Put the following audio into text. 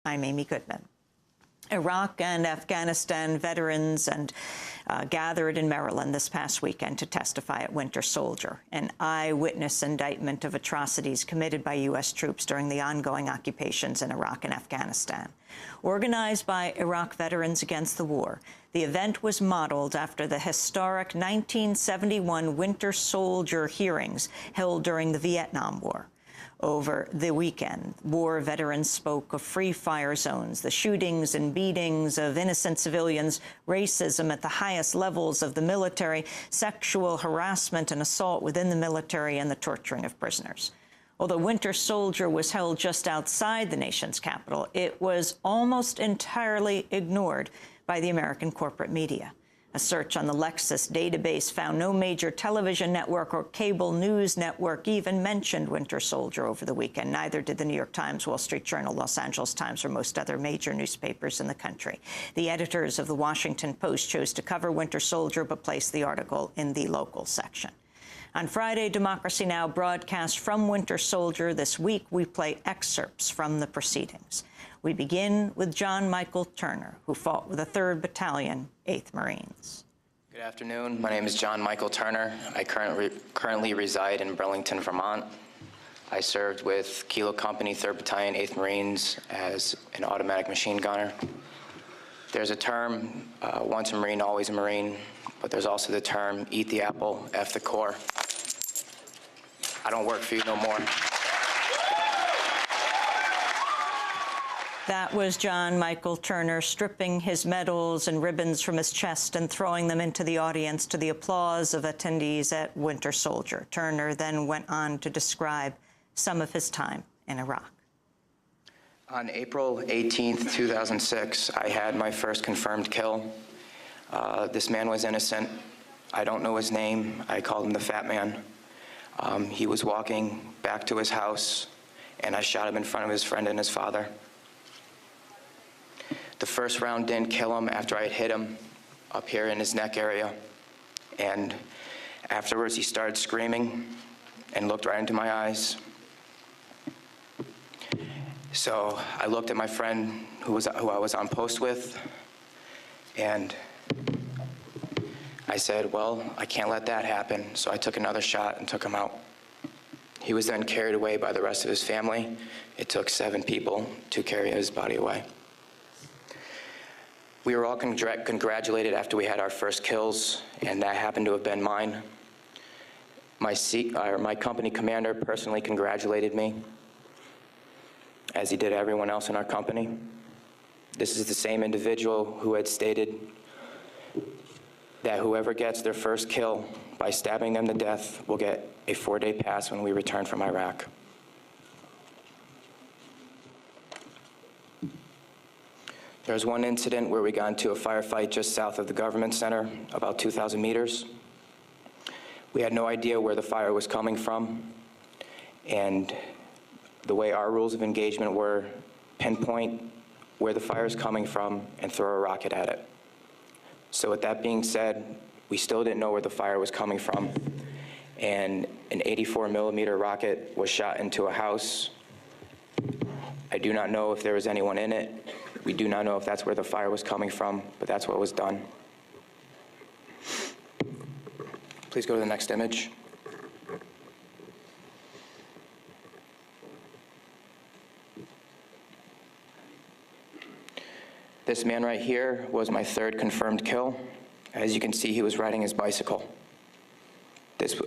I'm Amy Goodman. Iraq and Afghanistan veterans gathered in Maryland this past weekend to testify at Winter Soldier, an eyewitness indictment of atrocities committed by U.S. troops during the ongoing occupations in Iraq and Afghanistan. Organized by Iraq Veterans Against the War, the event was modeled after the historic 1971 Winter Soldier hearings held during the Vietnam War. Over the weekend, war veterans spoke of free fire zones, the shootings and beatings of innocent civilians, racism at the highest levels of the military, sexual harassment and assault within the military, and the torturing of prisoners. Although Winter Soldier was held just outside the nation's capital, it was almost entirely ignored by the American corporate media. A search on the Lexis database found no major television network or cable news network even mentioned Winter Soldier over the weekend. Neither did the New York Times, Wall Street Journal, Los Angeles Times, or most other major newspapers in the country. The editors of the Washington Post chose to cover Winter Soldier but placed the article in the local section. On Friday, Democracy Now! Broadcast from Winter Soldier. This week, we play excerpts from the proceedings. We begin with John Michael Turner, who fought with the 3rd Battalion, 8th Marines. Good afternoon. My name is John Michael Turner. I currently reside in Burlington, Vermont. I served with Kilo Company, 3rd Battalion, 8th Marines as an automatic machine gunner. There's a term, once a Marine, always a Marine, but there's also the term, eat the apple, F the Corps. I don't work for you no more. That was John Michael Turner stripping his medals and ribbons from his chest and throwing them into the audience to the applause of attendees at Winter Soldier. Turner then went on to describe some of his time in Iraq. On April 18th, 2006, I had my first confirmed kill. This man was innocent. I don't know his name. I called him the Fat Man. He was walking back to his house, and I shot him in front of his friend and his father. The first round didn't kill him after I had hit him up here in his neck area. And afterwards, he started screaming and looked right into my eyes. So I looked at my friend who I was on post with, and I said, well, I can't let that happen. So I took another shot and took him out. He was then carried away by the rest of his family. It took 7 people to carry his body away. We were all congratulated after we had our first kills, and that happened to have been mine. My company commander personally congratulated me, as he did everyone else in our company. This is the same individual who had stated that whoever gets their first kill by stabbing them to death will get a 4-day pass when we return from Iraq. There was one incident where we got into a firefight just south of the government center, about 2,000 meters. We had no idea where the fire was coming from, and the way our rules of engagement were, pinpoint where the fire is coming from and throw a rocket at it. So with that being said, we still didn't know where the fire was coming from, and an 84mm rocket was shot into a house. I do not know if there was anyone in it. We do not know if that's where the fire was coming from, but that's what was done. Please go to the next image. This man right here was my 3rd confirmed kill. As you can see, he was riding his bicycle. This